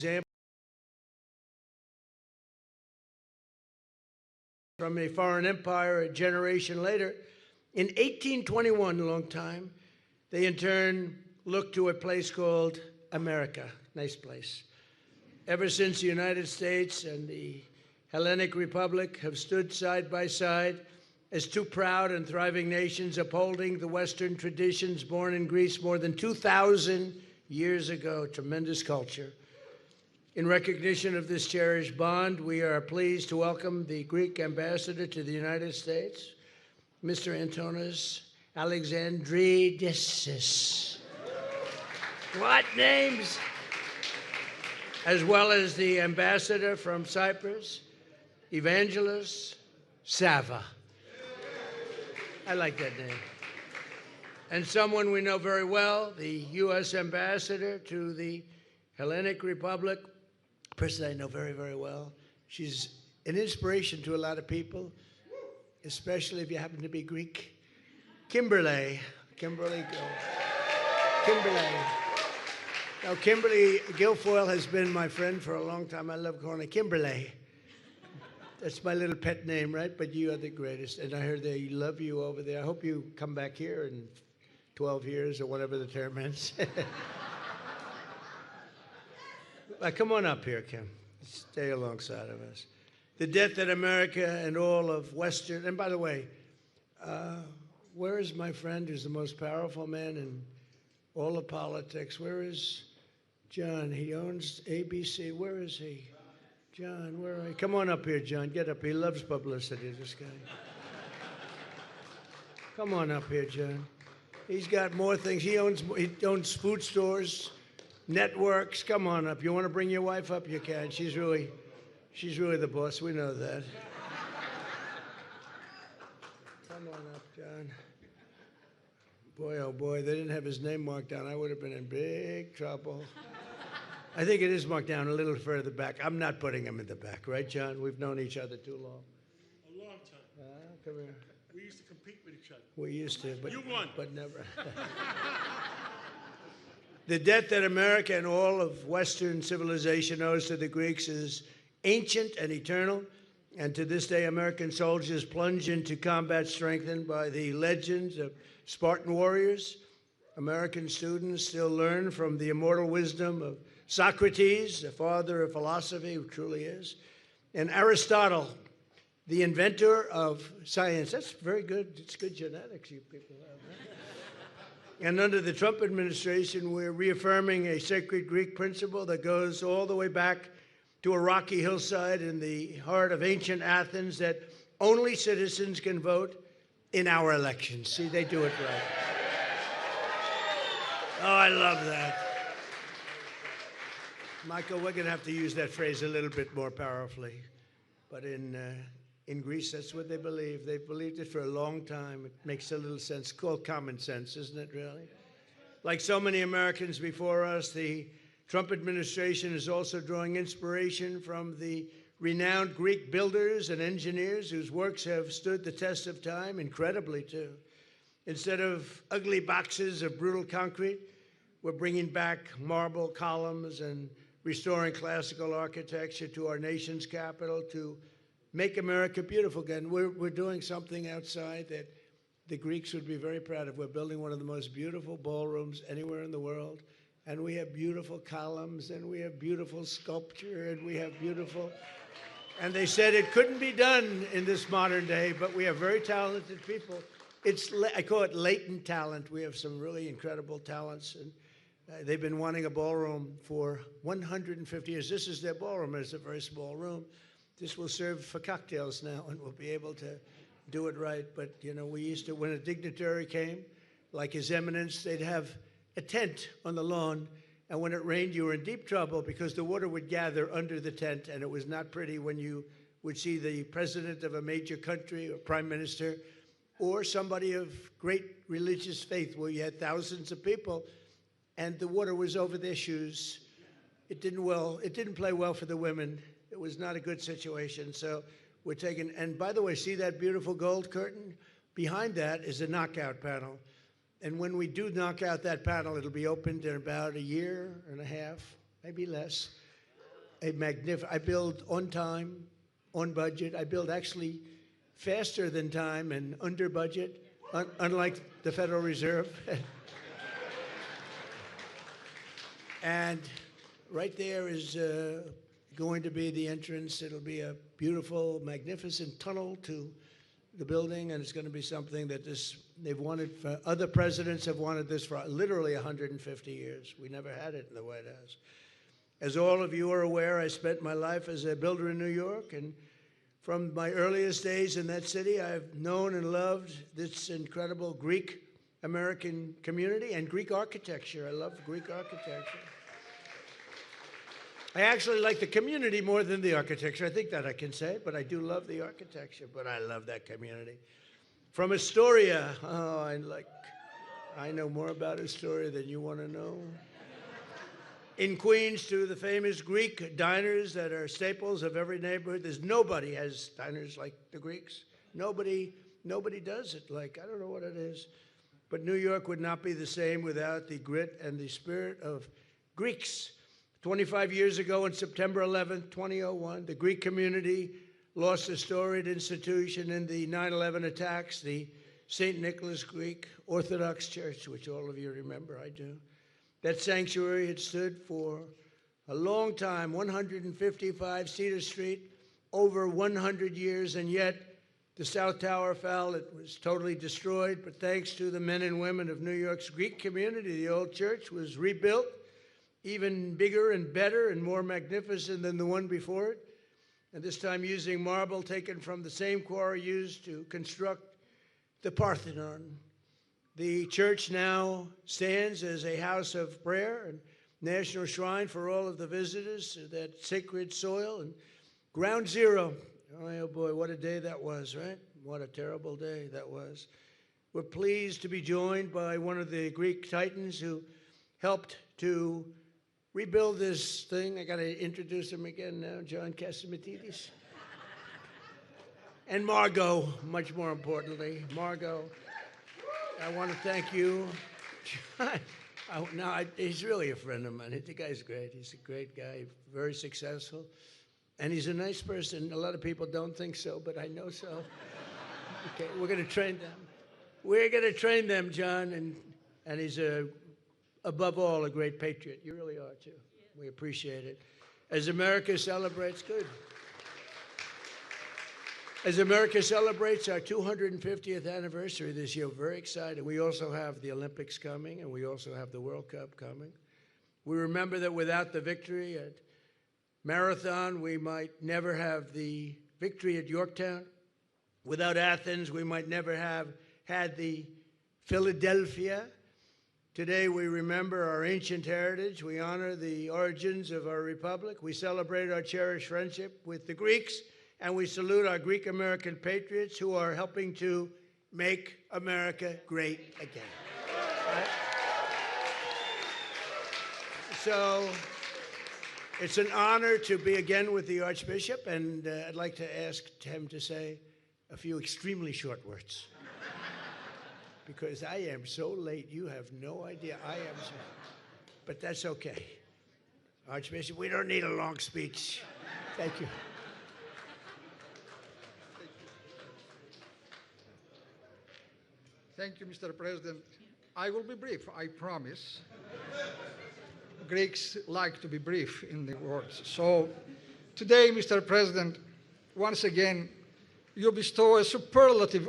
example from a foreign empire a generation later. In 1821, a long time, they in turn looked to a place called America. Nice place. Ever since the United States and the Hellenic Republic have stood side by side as two proud and thriving nations upholding the Western traditions born in Greece more than 2,000 years ago. Tremendous culture. In recognition of this cherished bond, we are pleased to welcome the Greek ambassador to the United States, Mr. Antonis Alexandridis. What names? As well as the ambassador from Cyprus, Evangelos 𝗟𝗶. I like that name. And someone we know very well, the U.S. ambassador to the Hellenic Republic, a person I know very, very well. She's an inspiration to a lot of people, especially if you happen to be Greek. 𝗟𝗶𝘃𝗲. Kimberly. Now, Kimberly Guilfoyle has been my friend for a long time. I love calling her Kimberly. That's my little pet name, right? But you are the greatest. And I heard they love you over there. I hope you come back here in 12 years or whatever the term is. Come on up here, Kim. Stay alongside of us. The debt that America and all of Western, and by the way, where is my friend who's the most powerful man in all of politics? Where is John? He owns ABC. Where is he? John, where are you? Come on up here, John. Get up here. He loves publicity, this guy. Come on up here, John. He's got more things. He owns food stores, networks. Come on up. You want to bring your wife up? You can. She's really the boss. We know that. Come on up, John. Boy, oh boy, they didn't have his name marked down. I would have been in big trouble. I think it is marked down a little further back. I'm not putting him in the back, right, John? We've known each other too long. A long time. Come here. We used to compete with each other. We used to, but You won. But never. The debt that America and all of Western civilization owes to the Greeks is ancient and eternal. And to this day, American soldiers plunge into combat strengthened by the legends of Spartan warriors. American students still learn from the immortal wisdom of Socrates, the father of philosophy, who truly is, and Aristotle, the inventor of science. That's very good. It's good genetics you people have. Right? And under the Trump administration, we're reaffirming a sacred Greek principle that goes all the way back to a rocky hillside in the heart of ancient Athens, that only citizens can vote in our elections. See, they do it right. Oh, I love that. Michael, we're going to have to use that phrase a little bit more powerfully. But in Greece, that's what they believe. They've believed it for a long time. It makes a little sense. It's called common sense, isn't it, really? Like so many Americans before us, the Trump administration is also drawing inspiration from the renowned Greek builders and engineers whose works have stood the test of time, incredibly, too. Instead of ugly boxes of brutal concrete, we're bringing back marble columns and restoring classical architecture to our nation's capital to make America beautiful again. We're doing something outside that the Greeks would be very proud of. We're building one of the most beautiful ballrooms anywhere in the world. And we have beautiful columns, and we have beautiful sculpture, and we have beautiful... And they said it couldn't be done in this modern day, but we have very talented people. I call it latent talent. We have some really incredible talents, and they've been wanting a ballroom for 150 years. This is their ballroom. It's a very small room. This will serve for cocktails now, and we'll be able to do it right. But, you know, we used to, when a dignitary came, like His Eminence, they'd have a tent on the lawn, and when it rained, you were in deep trouble because the water would gather under the tent, and it was not pretty when you would see the president of a major country or prime minister or somebody of great religious faith where you had thousands of people, and the water was over their shoes. It didn't play well for the women. It was not a good situation. So we're taking, and by the way, see that beautiful gold curtain? Behind that is a knockout panel. And when we do knock out that panel, it'll be opened in about a year and a half, maybe less. I build on time, on budget. I build actually faster than time and under budget, unlike the Federal Reserve. And right there is going to be the entrance. It'll be a beautiful, magnificent tunnel to the building, and it's going to be something that they've wanted. Other presidents have wanted this for literally 150 years. We never had it in the White House. As all of you are aware, I spent my life as a builder in New York, and from my earliest days in that city, I've known and loved this incredible Greek American community and Greek architecture. I love Greek architecture. I actually like the community more than the architecture. I think that I can say, but I do love the architecture, but I love that community. From Astoria, I know more about Astoria than you want to know. In Queens, to the famous Greek diners that are staples of every neighborhood. Nobody has diners like the Greeks. Nobody does it like, I don't know what it is. But New York would not be the same without the grit and the spirit of Greeks. 25 years ago, on September 11th, 2001, the Greek community lost a storied institution in the 9/11 attacks, the St. Nicholas Greek Orthodox Church, which all of you remember, I do. That sanctuary had stood for a long time, 155 Cedar Street, over 100 years, and yet the South Tower fell. It was totally destroyed, but thanks to the men and women of New York's Greek community, the old church was rebuilt, even bigger and better and more magnificent than the one before it, and this time using marble taken from the same quarry used to construct the Parthenon. The church now stands as a house of prayer and national shrine for all of the visitors to that sacred soil and ground zero. Oh boy, what a day that was, right? What a terrible day that was. We're pleased to be joined by one of the Greek titans who helped to rebuild this thing. I got to introduce him again now, John 𝗟𝗶𝘃𝗲. And Margot, much more importantly. Margot, I want to thank you. He's really a friend of mine. The guy's great. He's a great guy, very successful. And he's a nice person. A lot of people don't think so, but I know so. Okay, we're going to train them. We're going to train them, John. And he's, above all, a great patriot. You really are, too. We appreciate it. As America celebrates, good. As America celebrates our 250th anniversary this year, we're very excited. We also have the Olympics coming, and we also have the World Cup coming. We remember that without the victory at Marathon, we might never have the victory at Yorktown. Without Athens, we might never have had the Philadelphia. Today, we remember our ancient heritage. We honor the origins of our republic. We celebrate our cherished friendship with the Greeks. And we salute our Greek-American patriots who are helping to make America great again. Right? So it's an honor to be again with the Archbishop, and I'd like to ask him to say a few extremely short words. Because I am so late, you have no idea. I am so, but that's okay. Archbishop, we don't need a long speech. Thank you. Thank you, Mr. President. I will be brief, I promise. Greeks like to be brief in the words. So today, Mr. President, once again, you bestow a superlative